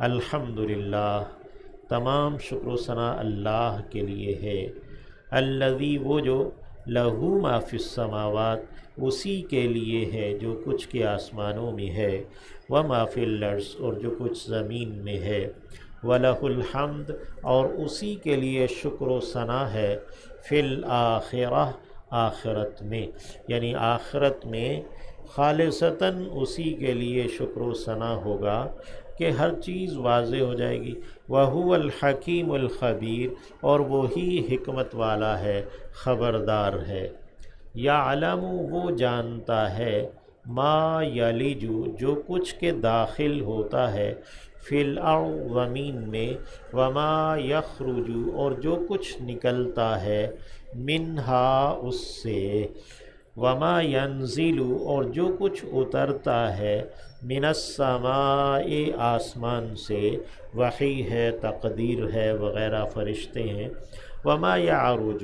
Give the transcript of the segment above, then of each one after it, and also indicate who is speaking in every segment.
Speaker 1: الحمدللہ، تمام شکر و ثنا اللہ کے لیے ہے، الذی وہ جو، لہو ما فی السماوات اسی کے لیے ہے جو کچھ کے آسمانوں میں ہے، وما فی الارض اور جو کچھ زمین میں ہے، وَلَهُ الْحَمْدُ اور اسی کے لیے شکر و ثنا ہے، فی الآخرہ آخرت میں، یعنی آخرت میں خالصتاً اسی کے لیے شکر و ثنا ہوگا کہ ہر چیز واضح ہو جائے گی۔ وَهُوَ الْحَكِيمُ الْخَبِيرُ اور وہی حکمت والا ہے، خبردار ہے۔ یعلم وہ جانتا ہے، ما یلج جو کچھ کے داخل ہوتا ہے، فی الارض زمین میں، وما یخرج اور جو کچھ نکلتا ہے، منہا اس سے، وما ینزل اور جو کچھ اترتا ہے، من السماء آسمان سے، وحی ہے، تقدیر ہے وغیرہ فرشتے ہیں، وما یعرج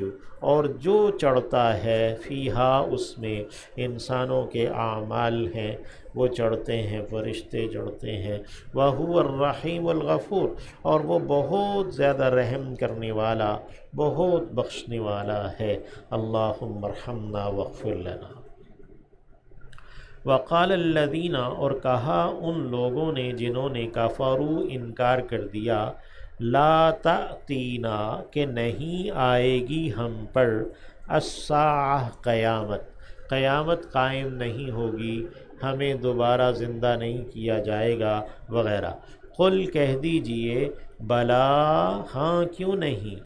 Speaker 1: اور جو چڑھتا ہے، فیہا اس میں، انسانوں کے اعمال ہیں وہ چڑھتے ہیں، فرشتے چڑھتے ہیں، وَهُوَ الرَّحِيمُ الْغَفُورُ اور وہ بہت زیادہ رحم کرنے والا، بہت بخشنے والا ہے۔ اللہم ارحمنا واغفر لنا۔ وقال الذین اور کہا ان لوگوں نے جنہوں نے کفروا انکار کر دیا، لا تأتینا کہ نہیں آئے گی ہم پر، الساعہ قیامت، قیامت قائم نہیں ہوگی، ہمیں دوبارہ زندہ نہیں کیا جائے گا وغیرہ۔ قل کہہ دیجئے، بلا ہاں کیوں نہیں،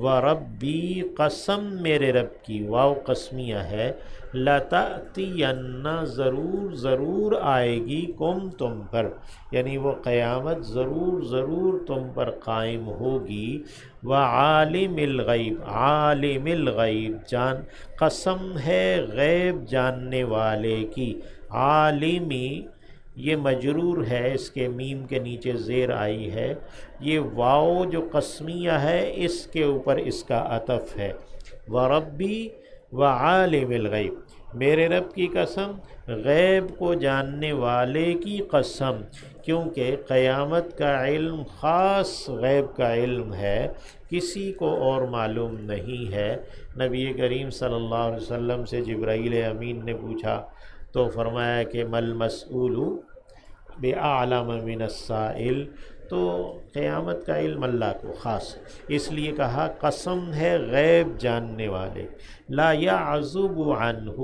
Speaker 1: وربی قسم میرے رب کی، واو قسمیہ ہے، لتأتین ضرور ضرور آئے گی، کم تم پر، یعنی وہ قیامت ضرور ضرور تم پر قائم ہوگی، وعالم الغیب عالم الغیب جان قسم ہے غیب جاننے والے کی، عالمی یہ مجرور ہے، اس کے میم کے نیچے زیر آئی ہے، یہ واو جو قسمیہ ہے اس کے اوپر اس کا عطف ہے، وربی وعالم الغیب میرے رب کی قسم، غیب کو جاننے والے کی قسم، کیونکہ قیامت کا علم خاص غیب کا علم ہے، کسی کو اور معلوم نہیں ہے۔ نبی کریم صلی اللہ علیہ وسلم سے جبرائیل امین نے پوچھا تو فرمایا کہ مل مسئول بأعلم من السائل، تو قیامت کا علم اللہ کو خاص ہے، اس لیے کہا قسم ہے غیب جاننے والے، لا یعزب عنہ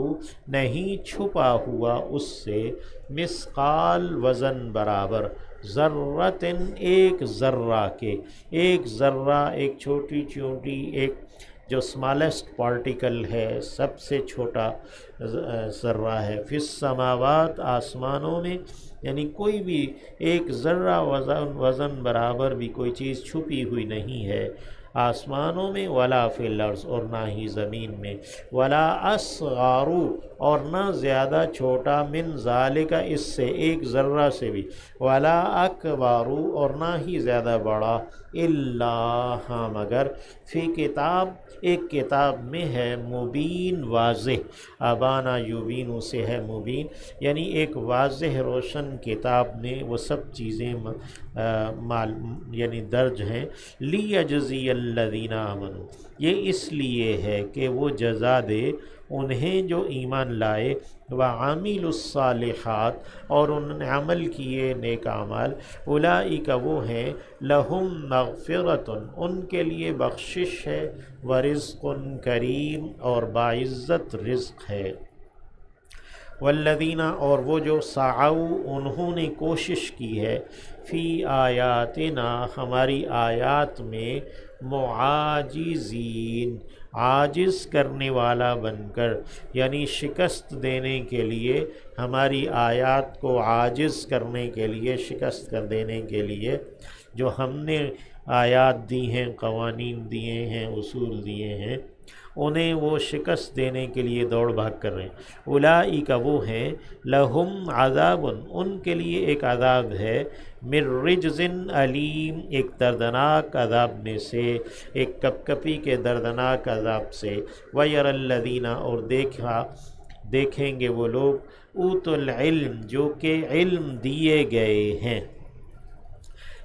Speaker 1: نہیں چھپا ہوا اس سے، مثقال وزن برابر، ذرۃ ایک ذرہ کے، ایک ذرہ ایک چھوٹی چونٹی، ایک جو اسمالسٹ پارٹیکل ہے، سب سے چھوٹا ذرہ ہے، فی السماوات آسمانوں میں، یعنی کوئی بھی ایک ذرہ وزن برابر بھی کوئی چیز چھپی ہوئی نہیں ہے آسمانوں میں، ولا فی الارض اور نہ ہی زمین میں، ولا اصغر اور نہ زیادہ چھوٹا، من ذالک اس سے ایک ذرہ سے بھی، ولا اکبر اور نہ ہی زیادہ بڑا، الا ہاں مگر، فی کتاب ایک کتاب میں ہے، مبین واضح، ابانا یبین سے ہے مبین، یعنی ایک واضح روشن کتاب میں وہ سب چیزیں یعنی درج ہیں، لیجزی الذین آمنوا یہ اس لیے ہے کہ وہ جزا دے انہیں جو ایمان لائے، وعاملوا الصالحات اور انہوں نے عمل کیے نیک اعمال، اولئک وہ ہیں، لہم مغفرۃ ان کے لیے بخشش ہے، ورزق کریم اور باعزت رزق ہے، والذین اور وہ جو سعوا انہوں نے کوشش کی ہے، فی آیاتنا ہماری آیات میں، معاجزین عاجز کرنے والا بن کر، یعنی شکست دینے کے لیے، ہماری آیات کو عاجز کرنے کے لیے، شکست کر دینے کے لیے، جو ہم نے آیات دی ہیں، قوانین دیے ہیں، اصول دیے ہیں، انہیں وہ شکست دینے کے لیے دوڑ بھاگ کر رہے ہیں۔ اولئک وہ ہیں، لہم عذاب ان کے لیے ایک عذاب ہے، من رجز علیم ایک دردناک عذاب میں سے، ایک کپ کپی کے دردناک عذاب سے، وَيَرَى الَّذِينَ اور دیکھیں گے وہ لوگ، اوتوا العلم جو کہ علم دیے گئے ہیں،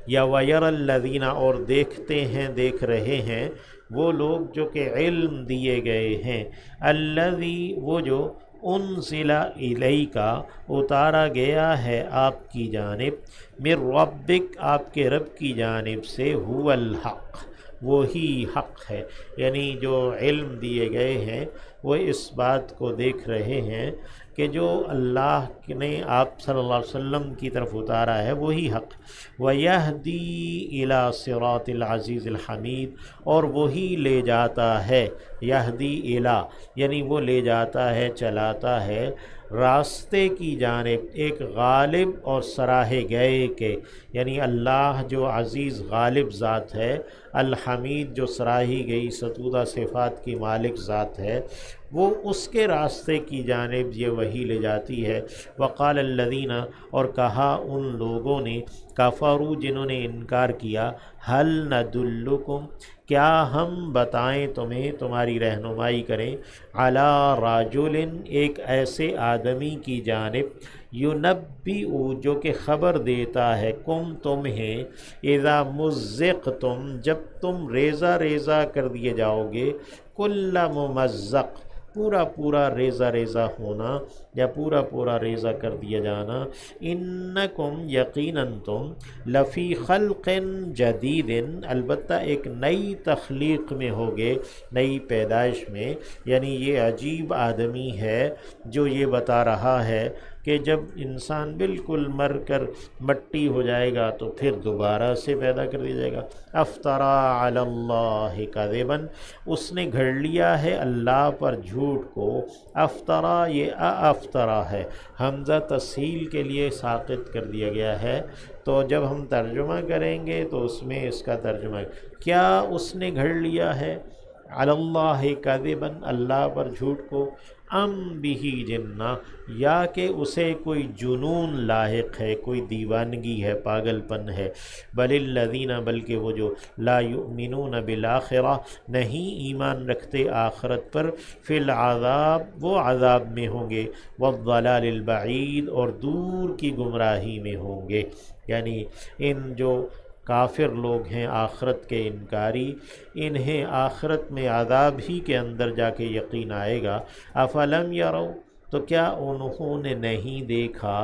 Speaker 1: یا وَيَرَى اور دیکھتے ہیں، دیکھ رہے ہیں وہ لوگ جو کہ علم دیے گئے ہیں، الذی وہ جو انزل الیک اتارا گیا ہے آپ کی جانب، من ربک آپ کے رب کی جانب سے، هو الحق وہی حق ہے، یعنی جو علم دیے گئے ہیں وہ اس بات کو دیکھ رہے ہیں کہ جو اللہ نے آپ صلی اللہ علیہ وسلم کی طرف اتارا ہے وہی حق، وَيَهْدِي إِلَى صِرَاطِ الْعَزِيزِ الْحَمِيدِ اور وہی لے جاتا ہے، یہدی الا یعنی وہ لے جاتا ہے، چلاتا ہے راستے کی جانب ایک غالب اور سراہے گئے کے، یعنی اللہ جو عزیز غالب ذات ہے، الحمید جو سراہی گئی ستودہ صفات کی مالک ذات ہے، وہ اس کے راستے کی جانب یہ وہی لے جاتی ہے۔ وقال الذین اور کہا ان لوگوں نے، کفروا جنہوں نے انکار کیا، هل ندلکم کیا ہم بتائیں تمہیں، تمہاری رہنمائی کریں، علی رجل ایک ایسے آدمی کی جانب، ینبئ جو کہ خبر دیتا ہے، کم تمہیں، اذا مزقتم جب تم ریزہ ریزہ کر دیے جاؤ گے، کل ممزق پورا پورا ریزہ ریزہ ہونا یا پورا پورا ریزہ کر دیا جانا، انکم یقیناً تم، لفی خلق جدید البتہ ایک نئی تخلیق میں ہوگے، نئی پیدائش میں، یعنی یہ عجیب آدمی ہے جو یہ بتا رہا ہے کہ جب انسان بالکل مر کر مٹی ہو جائے گا تو پھر دوبارہ سے پیدا کر دیا جائے گا۔ افترا علی اللہ کذبا اس نے گھڑ لیا ہے اللہ پر جھوٹ کو، افطرا یہ افطرا ہے، حمزہ تسہیل کے لیے ساقط کر دیا گیا ہے، تو جب ہم ترجمہ کریں گے تو اس میں اس کا ترجمہ کیا اس نے گھڑ لیا ہے، علی اللہ کذبا اللہ پر جھوٹ کو، ام بھی جنہ یا کہ اسے کوئی جنون لاحق ہے، کوئی دیوانگی ہے، پاگل پن ہے، بل الذین بلکہ وہ جو لا یؤمنون بالآخرہ نہیں ایمان رکھتے آخرت پر، فی العذاب وہ عذاب میں ہوں گے، والضلال البعید اور دور کی گمراہی میں ہوں گے، یعنی ان جو کافر لوگ ہیں آخرت کے انکاری، انہیں آخرت میں عذاب ہی کے اندر جا کے یقین آئے گا۔ افلم یروا تو کیا انہوں نے نہیں دیکھا،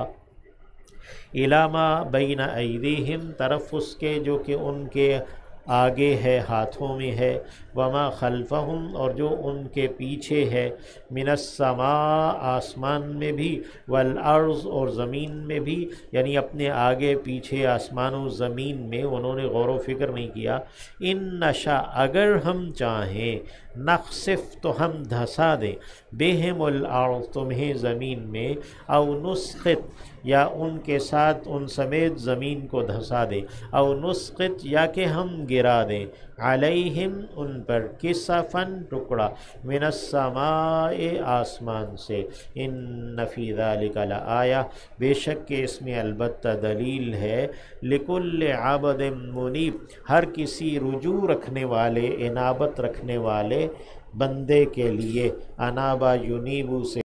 Speaker 1: الی ما بین ایدیہم طرف اس کے جو کہ ان کے آگے ہے، ہاتھوں میں ہے، وما خلفہم اور جو ان کے پیچھے ہے، من السماء آسمان میں بھی، والارض اور زمین میں بھی، یعنی اپنے آگے پیچھے آسمان و زمین میں انہوں نے غور و فکر نہیں کیا، ان نشا اگر ہم چاہیں، نخسف تو ہم دھسا دیں، بہم الارض تمہیں زمین میں، او نسقط یا ان کے ساتھ ان سمیت زمین کو دھسا دیں، او نسقط یا کہ ہم گرا دیں، علیہم ان پر، کسفن ٹکڑا، من السماء آسمان سے، ان فی ذلک لآیہ بے شک کہ اس میں البتہ دلیل ہے، لکل عبد منیب ہر کسی رجوع رکھنے والے، انابت رکھنے والے بندے کے لیے، انابا ینیبو سے